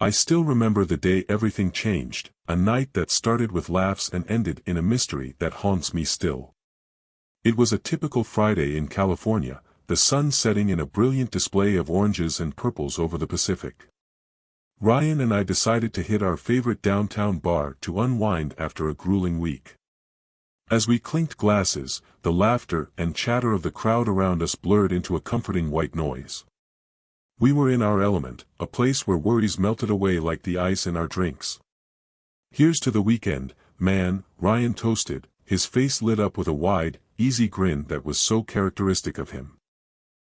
I still remember the day everything changed, a night that started with laughs and ended in a mystery that haunts me still. It was a typical Friday in California, the sun setting in a brilliant display of oranges and purples over the Pacific. Ryan and I decided to hit our favorite downtown bar to unwind after a grueling week. As we clinked glasses, the laughter and chatter of the crowd around us blurred into a comforting white noise. We were in our element, a place where worries melted away like the ice in our drinks. "Here's to the weekend, man," Ryan toasted, his face lit up with a wide, easy grin that was so characteristic of him.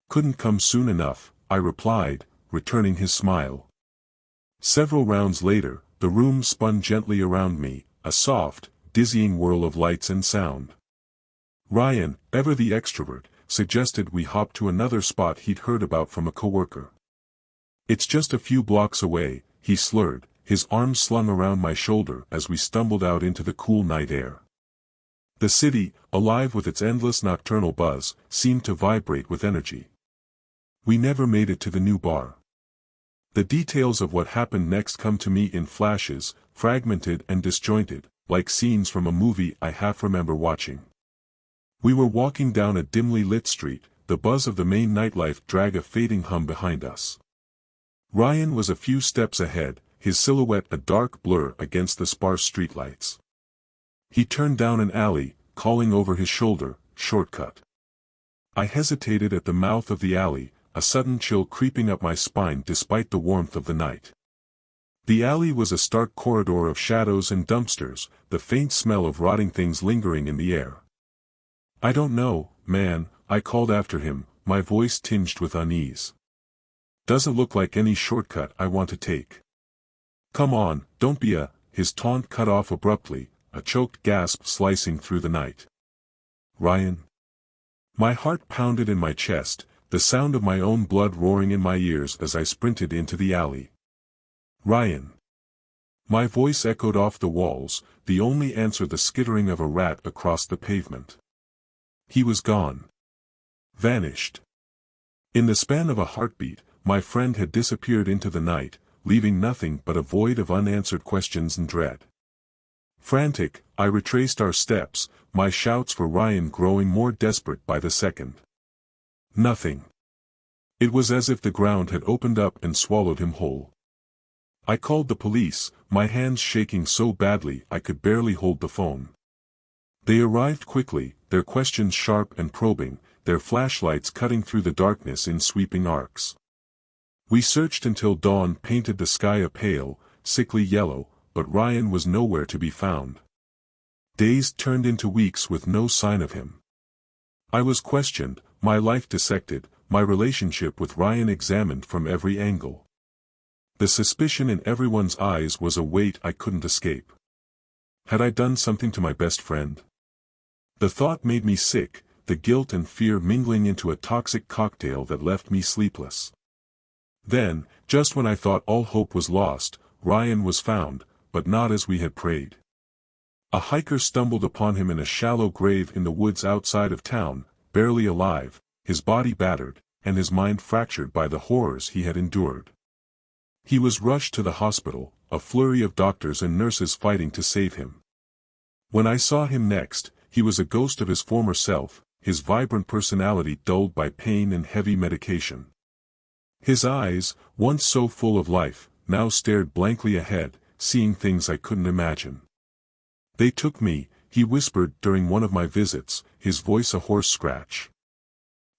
"Couldn't come soon enough," I replied, returning his smile. Several rounds later, the room spun gently around me, a soft, dizzying whirl of lights and sound. Ryan, ever the extrovert, suggested we hop to another spot he'd heard about from a coworker. "It's just a few blocks away," he slurred, his arms slung around my shoulder as we stumbled out into the cool night air. The city, alive with its endless nocturnal buzz, seemed to vibrate with energy. We never made it to the new bar. The details of what happened next come to me in flashes, fragmented and disjointed, like scenes from a movie I half remember watching. We were walking down a dimly lit street, the buzz of the main nightlife drag a fading hum behind us. Ryan was a few steps ahead, his silhouette a dark blur against the sparse streetlights. He turned down an alley, calling over his shoulder, "Shortcut." I hesitated at the mouth of the alley, a sudden chill creeping up my spine despite the warmth of the night. The alley was a stark corridor of shadows and dumpsters, the faint smell of rotting things lingering in the air. "I don't know, man," I called after him, my voice tinged with unease. "Doesn't look like any shortcut I want to take." "Come on, don't be a—" his taunt cut off abruptly, a choked gasp slicing through the night. "Ryan?" My heart pounded in my chest, the sound of my own blood roaring in my ears as I sprinted into the alley. "Ryan." My voice echoed off the walls, the only answer the skittering of a rat across the pavement. He was gone. Vanished. In the span of a heartbeat, my friend had disappeared into the night, leaving nothing but a void of unanswered questions and dread. Frantic, I retraced our steps, my shouts for Ryan growing more desperate by the second. Nothing. It was as if the ground had opened up and swallowed him whole. I called the police, my hands shaking so badly I could barely hold the phone. They arrived quickly, their questions sharp and probing, their flashlights cutting through the darkness in sweeping arcs. We searched until dawn painted the sky a pale, sickly yellow, but Ryan was nowhere to be found. Days turned into weeks with no sign of him. I was questioned, my life dissected, my relationship with Ryan examined from every angle. The suspicion in everyone's eyes was a weight I couldn't escape. Had I done something to my best friend? The thought made me sick, the guilt and fear mingling into a toxic cocktail that left me sleepless. Then, just when I thought all hope was lost, Ryan was found, but not as we had prayed. A hiker stumbled upon him in a shallow grave in the woods outside of town, barely alive, his body battered, and his mind fractured by the horrors he had endured. He was rushed to the hospital, a flurry of doctors and nurses fighting to save him. When I saw him next, he was a ghost of his former self, his vibrant personality dulled by pain and heavy medication. His eyes, once so full of life, now stared blankly ahead, seeing things I couldn't imagine. "They took me," he whispered during one of my visits, his voice a hoarse scratch.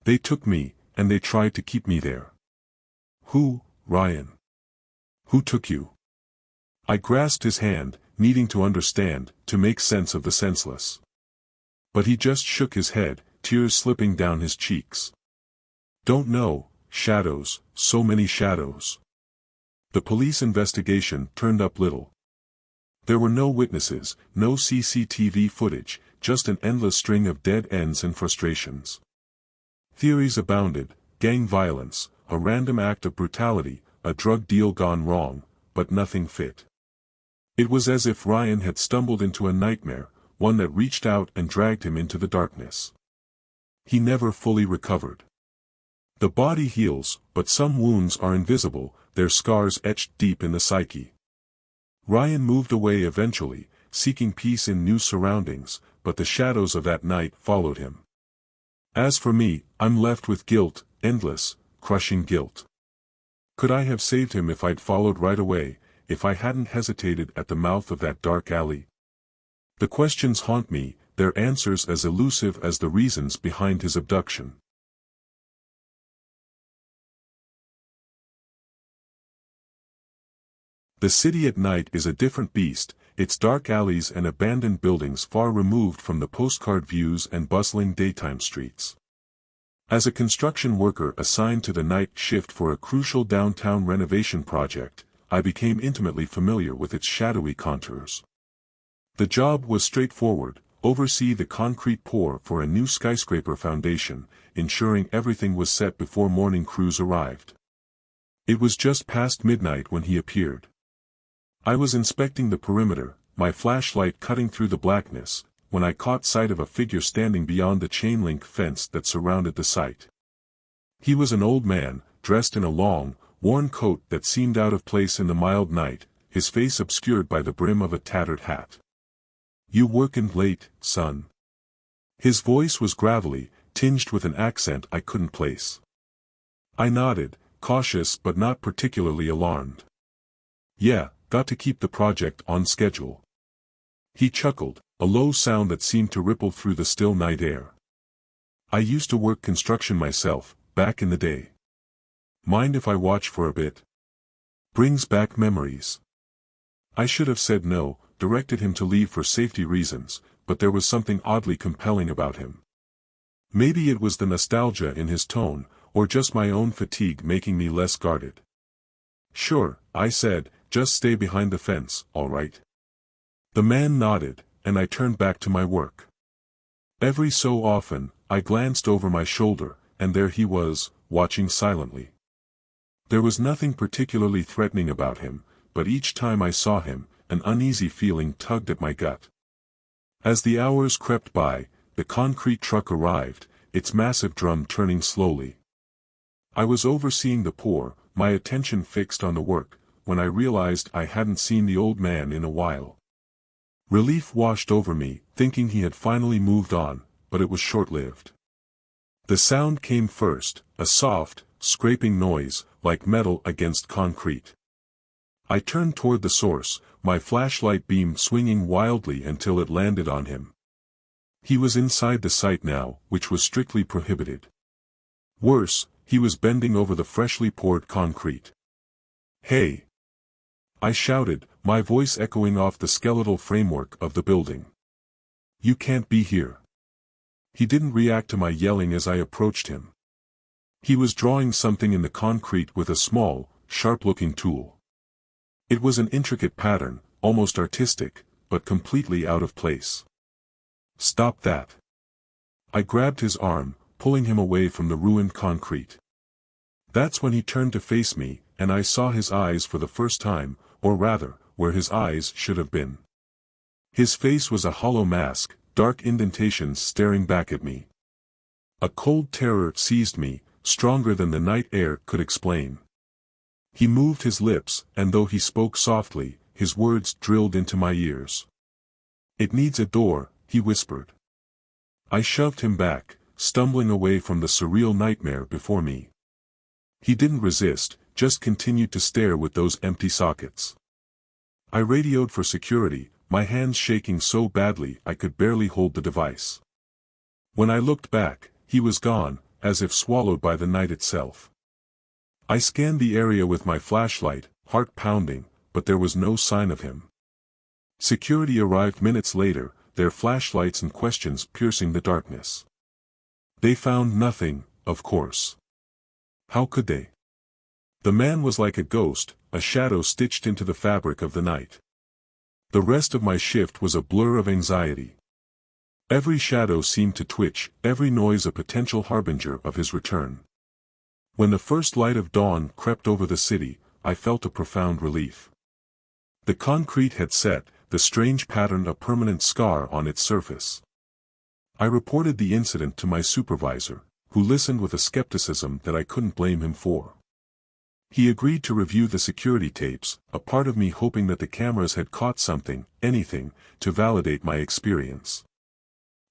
"They took me, and they tried to keep me there." "Who, Ryan? Who took you?" I grasped his hand, needing to understand, to make sense of the senseless. But he just shook his head, tears slipping down his cheeks. "Don't know, shadows, so many shadows." The police investigation turned up little. There were no witnesses, no CCTV footage, just an endless string of dead ends and frustrations. Theories abounded: gang violence, a random act of brutality, a drug deal gone wrong, but nothing fit. It was as if Ryan had stumbled into a nightmare, one that reached out and dragged him into the darkness. He never fully recovered. The body heals, but some wounds are invisible, their scars etched deep in the psyche. Ryan moved away eventually, seeking peace in new surroundings, but the shadows of that night followed him. As for me, I'm left with guilt, endless, crushing guilt. Could I have saved him if I'd followed right away, if I hadn't hesitated at the mouth of that dark alley? The questions haunt me, their answers as elusive as the reasons behind his abduction. The city at night is a different beast, its dark alleys and abandoned buildings far removed from the postcard views and bustling daytime streets. As a construction worker assigned to the night shift for a crucial downtown renovation project, I became intimately familiar with its shadowy contours. The job was straightforward: oversee the concrete pour for a new skyscraper foundation, ensuring everything was set before morning crews arrived. It was just past midnight when he appeared. I was inspecting the perimeter, my flashlight cutting through the blackness, when I caught sight of a figure standing beyond the chain-link fence that surrounded the site. He was an old man, dressed in a long, worn coat that seemed out of place in the mild night, his face obscured by the brim of a tattered hat. "You workin' late, son?" His voice was gravelly, tinged with an accent I couldn't place. I nodded, cautious but not particularly alarmed. "Yeah, got to keep the project on schedule." He chuckled, a low sound that seemed to ripple through the still night air. "I used to work construction myself, back in the day. Mind if I watch for a bit? Brings back memories." I should have said no, directed him to leave for safety reasons, but there was something oddly compelling about him. Maybe it was the nostalgia in his tone, or just my own fatigue making me less guarded. "Sure," I said, "just stay behind the fence, all right?" The man nodded, and I turned back to my work. Every so often, I glanced over my shoulder, and there he was, watching silently. There was nothing particularly threatening about him, but each time I saw him, an uneasy feeling tugged at my gut. As the hours crept by, the concrete truck arrived, its massive drum turning slowly. I was overseeing the pour, my attention fixed on the work, when I realized I hadn't seen the old man in a while. Relief washed over me, thinking he had finally moved on, but it was short-lived. The sound came first, a soft, scraping noise, like metal against concrete. I turned toward the source, my flashlight beam swinging wildly until it landed on him. He was inside the site now, which was strictly prohibited. Worse, he was bending over the freshly poured concrete. "Hey!" I shouted, my voice echoing off the skeletal framework of the building. "You can't be here." He didn't react to my yelling as I approached him. He was drawing something in the concrete with a small, sharp-looking tool. It was an intricate pattern, almost artistic, but completely out of place. "Stop that." I grabbed his arm, pulling him away from the ruined concrete. That's when he turned to face me, and I saw his eyes for the first time, or rather, where his eyes should have been. His face was a hollow mask, dark indentations staring back at me. A cold terror seized me, stronger than the night air could explain. He moved his lips, and though he spoke softly, his words drilled into my ears. "It needs a door," he whispered. I shoved him back, stumbling away from the surreal nightmare before me. He didn't resist, just continued to stare with those empty sockets. I radioed for security, my hands shaking so badly I could barely hold the device. When I looked back, he was gone, as if swallowed by the night itself. I scanned the area with my flashlight, heart pounding, but there was no sign of him. Security arrived minutes later, their flashlights and questions piercing the darkness. They found nothing, of course. How could they? The man was like a ghost, a shadow stitched into the fabric of the night. The rest of my shift was a blur of anxiety. Every shadow seemed to twitch, every noise a potential harbinger of his return. When the first light of dawn crept over the city, I felt a profound relief. The concrete had set, the strange pattern a permanent scar on its surface. I reported the incident to my supervisor, who listened with a skepticism that I couldn't blame him for. He agreed to review the security tapes, a part of me hoping that the cameras had caught something, anything, to validate my experience.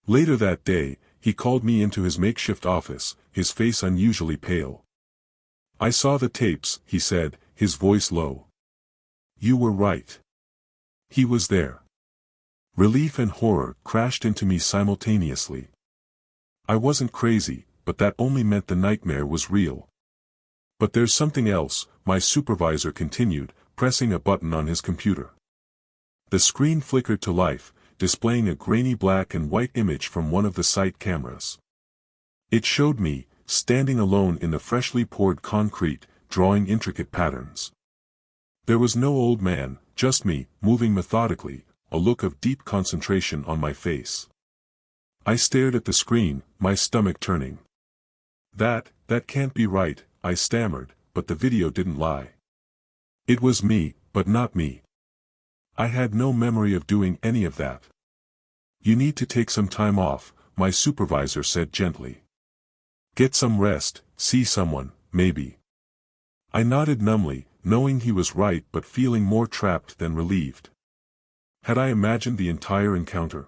Later that day, he called me into his makeshift office, his face unusually pale. "I saw the tapes," he said, his voice low. "You were right. He was there." Relief and horror crashed into me simultaneously. I wasn't crazy, but that only meant the nightmare was real. "But there's something else," my supervisor continued, pressing a button on his computer. The screen flickered to life, displaying a grainy black and white image from one of the site cameras. It showed me, standing alone in the freshly poured concrete, drawing intricate patterns. There was no old man, just me, moving methodically, a look of deep concentration on my face. I stared at the screen, my stomach turning. That can't be right," I stammered, but the video didn't lie. It was me, but not me. I had no memory of doing any of that. "You need to take some time off," my supervisor said gently. "Get some rest, see someone, maybe." I nodded numbly, knowing he was right but feeling more trapped than relieved. Had I imagined the entire encounter?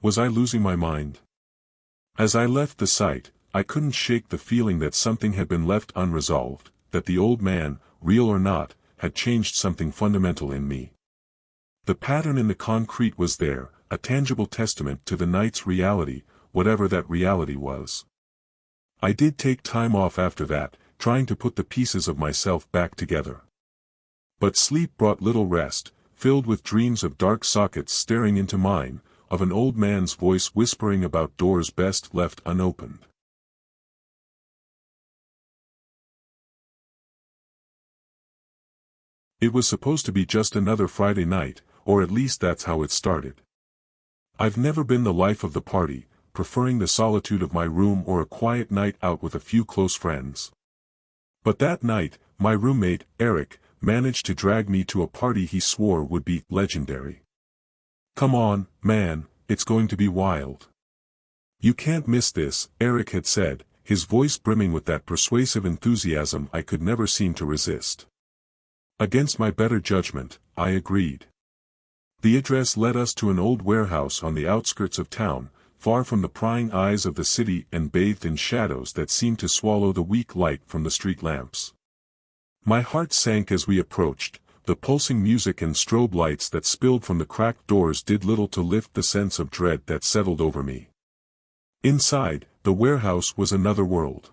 Was I losing my mind? As I left the site, I couldn't shake the feeling that something had been left unresolved, that the old man, real or not, had changed something fundamental in me. The pattern in the concrete was there, a tangible testament to the night's reality, whatever that reality was. I did take time off after that, trying to put the pieces of myself back together. But sleep brought little rest, filled with dreams of dark sockets staring into mine, of an old man's voice whispering about doors best left unopened. It was supposed to be just another Friday night, or at least that's how it started. I've never been the life of the party, preferring the solitude of my room or a quiet night out with a few close friends. But that night, my roommate, Eric, managed to drag me to a party he swore would be legendary. "Come on, man, it's going to be wild. You can't miss this," Eric had said, his voice brimming with that persuasive enthusiasm I could never seem to resist. Against my better judgment, I agreed. The address led us to an old warehouse on the outskirts of town, far from the prying eyes of the city and bathed in shadows that seemed to swallow the weak light from the street lamps. My heart sank as we approached. The pulsing music and strobe lights that spilled from the cracked doors did little to lift the sense of dread that settled over me. Inside, the warehouse was another world.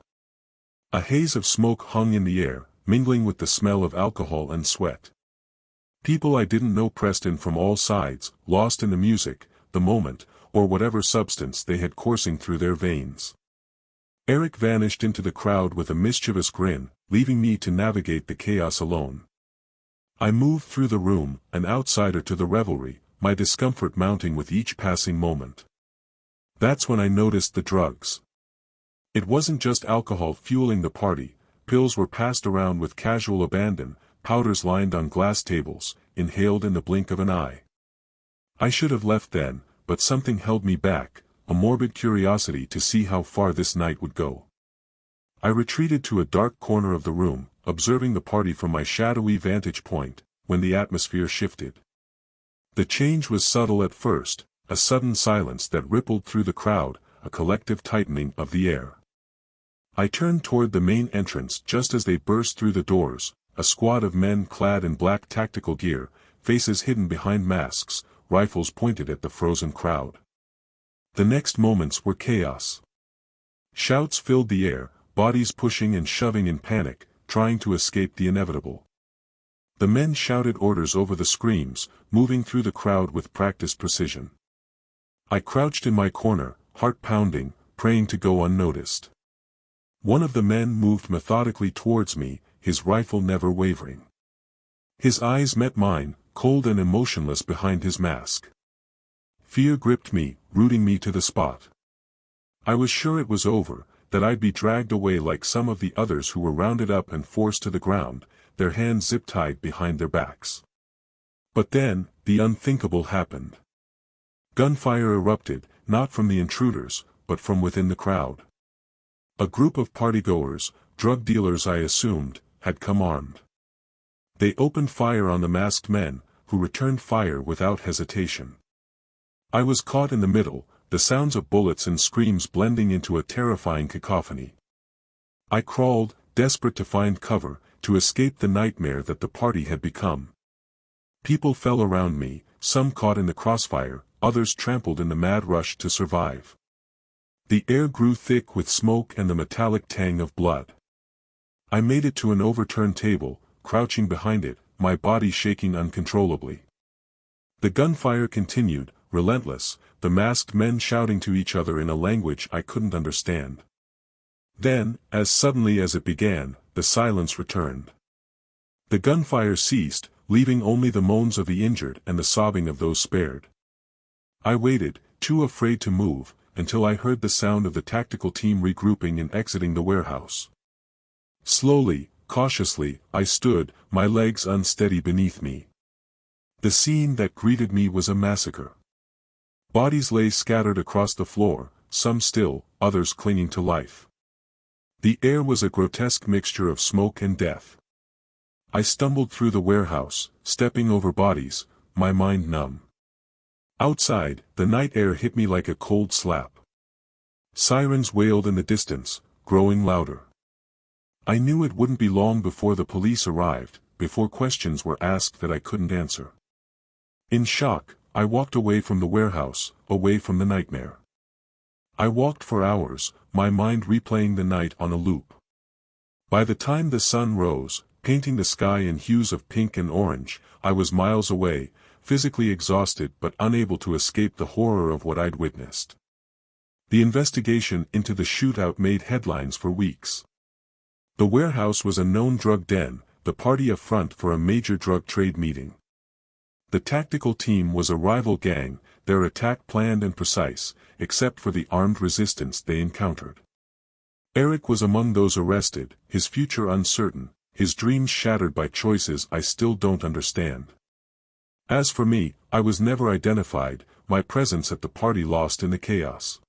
A haze of smoke hung in the air, mingling with the smell of alcohol and sweat. People I didn't know pressed in from all sides, lost in the music, the moment, or whatever substance they had coursing through their veins. Eric vanished into the crowd with a mischievous grin, leaving me to navigate the chaos alone. I moved through the room, an outsider to the revelry, my discomfort mounting with each passing moment. That's when I noticed the drugs. It wasn't just alcohol fueling the party. Pills were passed around with casual abandon, powders lined on glass tables, inhaled in the blink of an eye. I should have left then, but something held me back, a morbid curiosity to see how far this night would go. I retreated to a dark corner of the room, observing the party from my shadowy vantage point, when the atmosphere shifted. The change was subtle at first, a sudden silence that rippled through the crowd, a collective tightening of the air. I turned toward the main entrance just as they burst through the doors, a squad of men clad in black tactical gear, faces hidden behind masks, rifles pointed at the frozen crowd. The next moments were chaos. Shouts filled the air, bodies pushing and shoving in panic, trying to escape the inevitable. The men shouted orders over the screams, moving through the crowd with practiced precision. I crouched in my corner, heart pounding, praying to go unnoticed. One of the men moved methodically towards me, his rifle never wavering. His eyes met mine, cold and emotionless behind his mask. Fear gripped me, rooting me to the spot. I was sure it was over, that I'd be dragged away like some of the others who were rounded up and forced to the ground, their hands zip-tied behind their backs. But then, the unthinkable happened. Gunfire erupted, not from the intruders, but from within the crowd. A group of partygoers, drug dealers I assumed, had come armed. They opened fire on the masked men, who returned fire without hesitation. I was caught in the middle, the sounds of bullets and screams blending into a terrifying cacophony. I crawled, desperate to find cover, to escape the nightmare that the party had become. People fell around me, some caught in the crossfire, others trampled in the mad rush to survive. The air grew thick with smoke and the metallic tang of blood. I made it to an overturned table, crouching behind it, my body shaking uncontrollably. The gunfire continued, relentless, the masked men shouting to each other in a language I couldn't understand. Then, as suddenly as it began, the silence returned. The gunfire ceased, leaving only the moans of the injured and the sobbing of those spared. I waited, too afraid to move, until I heard the sound of the tactical team regrouping and exiting the warehouse. Slowly, cautiously, I stood, my legs unsteady beneath me. The scene that greeted me was a massacre. Bodies lay scattered across the floor, some still, others clinging to life. The air was a grotesque mixture of smoke and death. I stumbled through the warehouse, stepping over bodies, my mind numb. Outside, the night air hit me like a cold slap. Sirens wailed in the distance, growing louder. I knew it wouldn't be long before the police arrived, before questions were asked that I couldn't answer. In shock, I walked away from the warehouse, away from the nightmare. I walked for hours, my mind replaying the night on a loop. By the time the sun rose, painting the sky in hues of pink and orange, I was miles away, physically exhausted but unable to escape the horror of what I'd witnessed. The investigation into the shootout made headlines for weeks. The warehouse was a known drug den, the party a front for a major drug trade meeting. The tactical team was a rival gang, their attack planned and precise, except for the armed resistance they encountered. Eric was among those arrested, his future uncertain, his dreams shattered by choices I still don't understand. As for me, I was never identified, my presence at the party lost in the chaos.